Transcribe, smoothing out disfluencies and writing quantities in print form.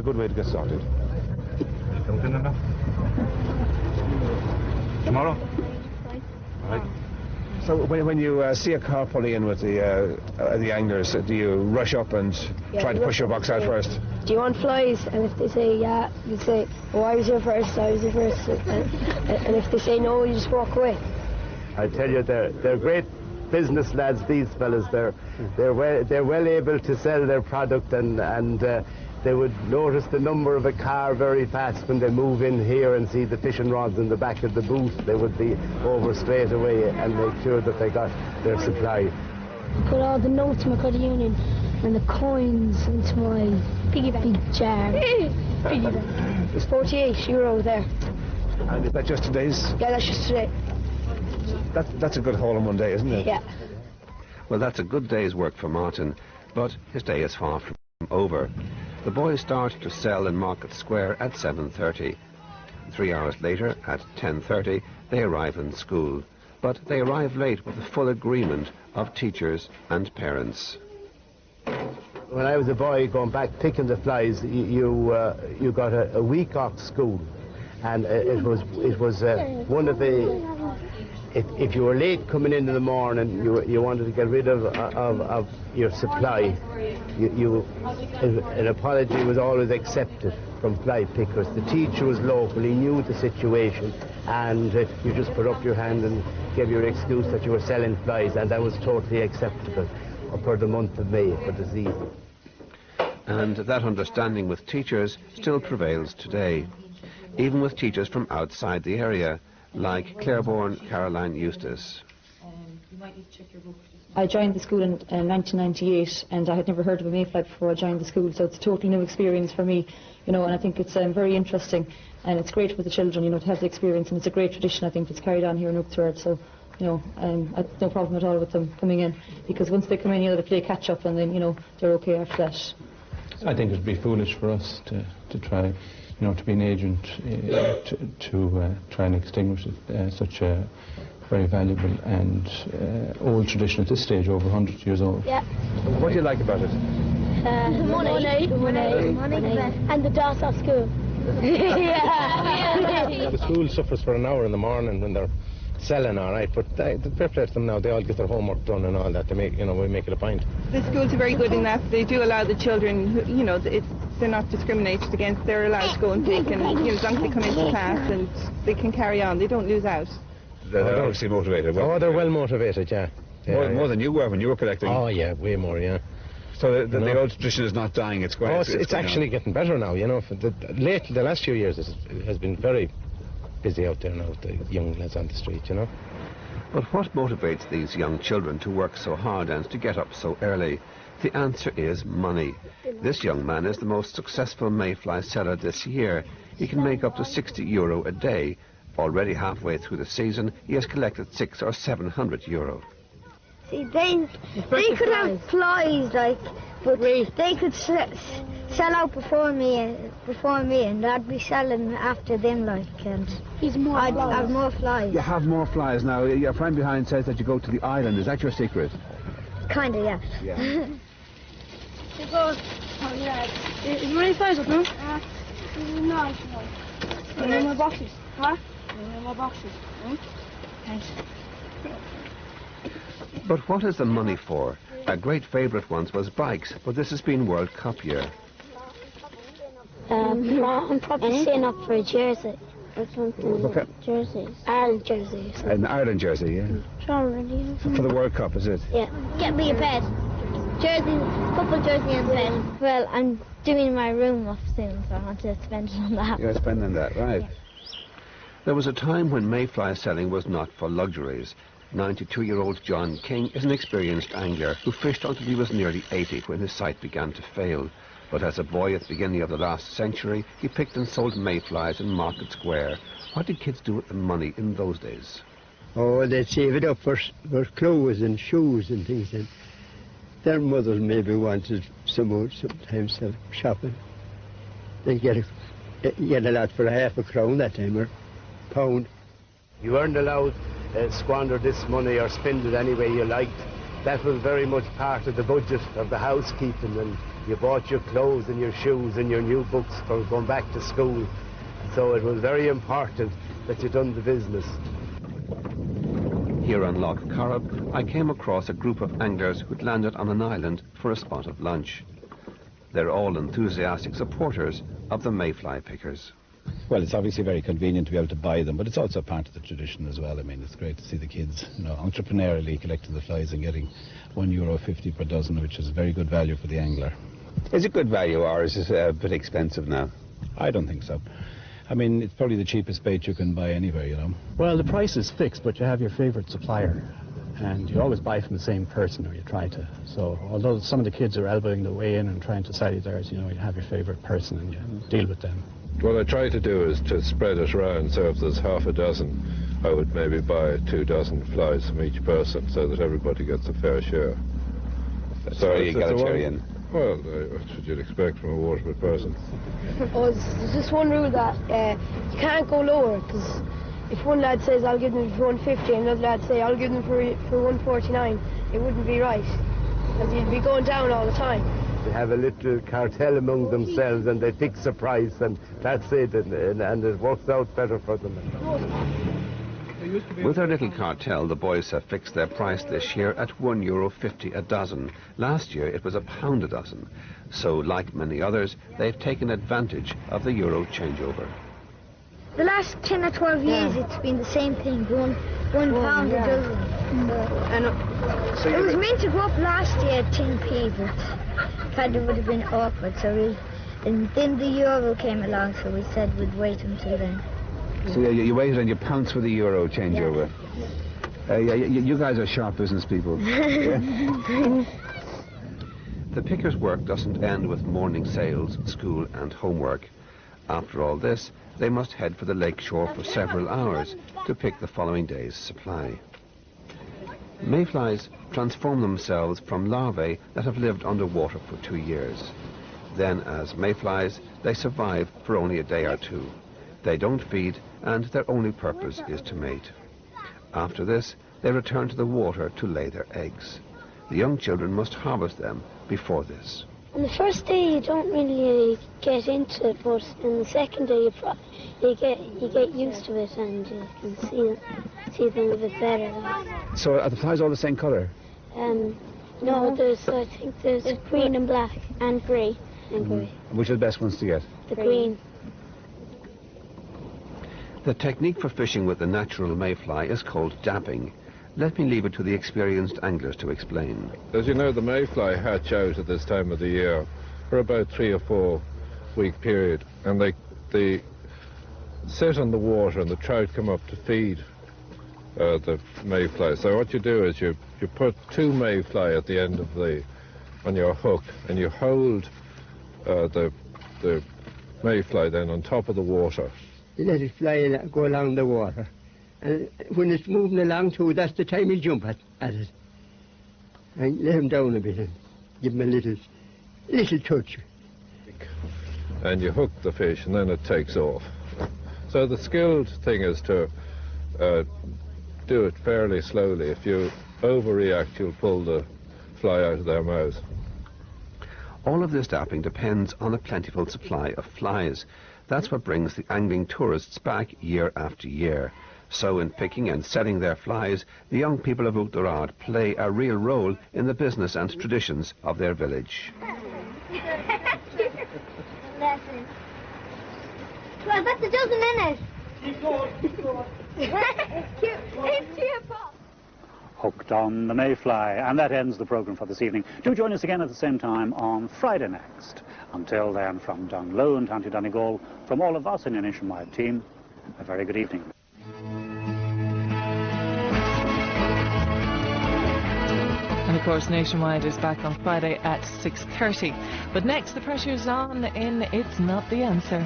good way to get started. Something enough? Tomorrow? Right. So when you see a car pulling in with the anglers, do you rush up and try to push your box out first? Do you want flies? And if they say yeah, you say, oh, I was here first, I was here first. And if they say no, you just walk away. I tell you, they're great business lads, these fellas. They're well able to sell their product, and they would notice the number of a car very fast when they move in here and see the fishing rods in the back of the booth. They would be over straight away and make sure that they got their supply. Put all the notes in my credit union and the coins into my piggy bank jar. Piggy bank. It's €48 there. And is that just today's? Yeah, that's just today. That's a good haul in one day, isn't it? Yeah. Well, that's a good day's work for Martin, but his day is far from over. The boys start to sell in Market Square at 7:30. 3 hours later, at 10:30, they arrive in school. But they arrive late with the full agreement of teachers and parents. When I was a boy going back picking the flies, you got a week off school, and it was one of the. If you were late coming in the morning, you wanted to get rid of your supply. An apology was always accepted from fly pickers. The teacher was local, he knew the situation, and you just put up your hand and gave your excuse that you were selling flies, and that was totally acceptable for the month of May, for the season. And that understanding with teachers still prevails today, even with teachers from outside the area, like Clareborn Caroline Eustace. I joined the school in 1998, and I had never heard of a Mayfly before I joined the school, so it's a totally new experience for me, and I think it's very interesting, and it's great for the children, to have the experience, and it's a great tradition, I think, that's carried on here in Oughterard, so, I've no problem at all with them coming in, because once they come in, they play catch-up, and then, they're okay after that. I think it would be foolish for us to try, to be an agent to try and extinguish such a very valuable and old tradition at this stage, over 100 years old. Yeah. What do you like about it? Money. And the DOS of school. Yeah. The school suffers for an hour in the morning when they're selling, all right, but the fair play to them now, they all get their homework done and all that. They make, we make it a point. The schools are very good in that they do allow the children, they're not discriminated against. They're allowed to go and pick, and as long as they come into class and they can carry on, they don't lose out. They're obviously motivated. They're well motivated, yeah. More than you were when you were collecting. Oh yeah, way more, yeah. So the old tradition is not dying. It's quite. It's actually getting better now. For the last few years, it has been very busy out there now with the young lads on the street. But what motivates these young children to work so hard and to get up so early? The answer is money. This young man is the most successful Mayfly seller this year. He can make up to €60 a day. Already halfway through the season, he has collected €600 or €700. See, they could have flies, but they could sell out before me, and I'd be selling after them, and I'd have more flies. You have more flies now. Your friend behind says that you go to the island. Is that your secret? Kinda, yeah. Yeah. Is there any flies up now? No. And then my boxes. What? And then my boxes. Thanks. But what is the money for? A great favourite once was bikes, but this has been World Cup year. I'm probably setting up for a jersey or something. Okay. Jerseys. Ireland jersey. An Ireland jersey, yeah. Already. For the World Cup, is it? Yeah. Get me a bed. Jersey, couple jersey and bed. Well, I'm doing my room up soon, so I want to spend it on that. You're spending that, right. Yeah. There was a time when Mayfly selling was not for luxuries. 92-year-old John King is an experienced angler who fished until he was nearly 80 when his sight began to fail. But as a boy at the beginning of the last century, he picked and sold mayflies in Market Square. What did kids do with the money in those days? Oh, they'd save it up for clothes and shoes and things. And their mothers maybe wanted sometimes shopping. They'd get a lot for half a crown that time, or £1. You weren't allowed to squander this money or spend it any way you liked. That was very much part of the budget of the housekeeping, and You bought your clothes and your shoes and your new books for going back to school. So it was very important that you done the business. Here on Lough Corrib, I came across a group of anglers who'd landed on an island for a spot of lunch. They're all enthusiastic supporters of the mayfly pickers. Well, it's obviously very convenient to be able to buy them, but it's also part of the tradition as well. I mean, it's great to see the kids, entrepreneurially collecting the flies and getting €1.50 per dozen, which is very good value for the angler. Is it good value, or is it a bit expensive now? I don't think so. I mean, it's probably the cheapest bait you can buy anywhere, Well, the price is fixed, but you have your favourite supplier, and you always buy from the same person, or you try to. So, although some of the kids are elbowing their way in and trying to sell you theirs, you have your favourite person and you deal with them. What I try to do is to spread it around, so if there's half a dozen, I would maybe buy 2 dozen flies from each person, so that everybody gets a fair share. That's so you got a cherry in. Well, that's what you'd expect from a Waterford person. There's just one rule that you can't go lower, because if one lad says I'll give them for 150 and another lad say I'll give them for 149, it wouldn't be right, because you'd be going down all the time. They have a little cartel among themselves and they fix a price and that's it, and it works out better for them. With their little cartel, the boys have fixed their price this year at €1.50 a dozen. Last year it was £1 a dozen. So, like many others, they've taken advantage of the euro changeover. The last 10 or 12 years it's been the same thing, £1 a dozen. It was meant to go up last year at 10p, but kind of would have been awkward, and then the euro came along, so we said we'd wait until then. So you waited and you pounced for the euro changeover. Yeah. You guys are sharp business people. The picker's work doesn't end with morning sales, school and homework. After all this, they must head for the lake shore for several hours to pick the following day's supply. Mayflies transform themselves from larvae that have lived underwater for 2 years. Then, as mayflies, they survive for only a day or two. They don't feed, and their only purpose is to mate. After this, they return to the water to lay their eggs. The young children must harvest them before this. On the first day you don't really get into it, but in the second day you get used to it and you can see them a bit better. So are the flies all the same colour? No, I think there's green and black and grey. Which are the best ones to get? The green. The technique for fishing with the natural mayfly is called dabbing. Let me leave it to the experienced anglers to explain. As you know, the mayfly hatch out at this time of the year for about 3 or 4 week period, and they sit on the water and the trout come up to feed the mayfly. So what you do is you put 2 mayfly at the end of on your hook, and you hold the mayfly then on top of the water. You let it fly and go along the water. And when it's moving along too, that's the time you jump at it. And let him down a bit and give him a little touch. And you hook the fish and then it takes off. So the skilled thing is to do it fairly slowly. If you overreact, you'll pull the fly out of their mouth. All of this dabbing depends on a plentiful supply of flies. That's what brings the angling tourists back year after year. So in picking and selling their flies, the young people of Oughterard play a real role in the business and traditions of their village. Well, that's a dozen minutes. Keep going. It's cute. Hooked on the Mayfly, and that ends the programme for this evening. Do join us again at the same time on Friday next. Until then, from Dunlow and County Donegal, from all of us in the nationwide team, a very good evening. And of course, Nationwide is back on Friday at 6:30. But next, the pressure's on in It's Not the Answer.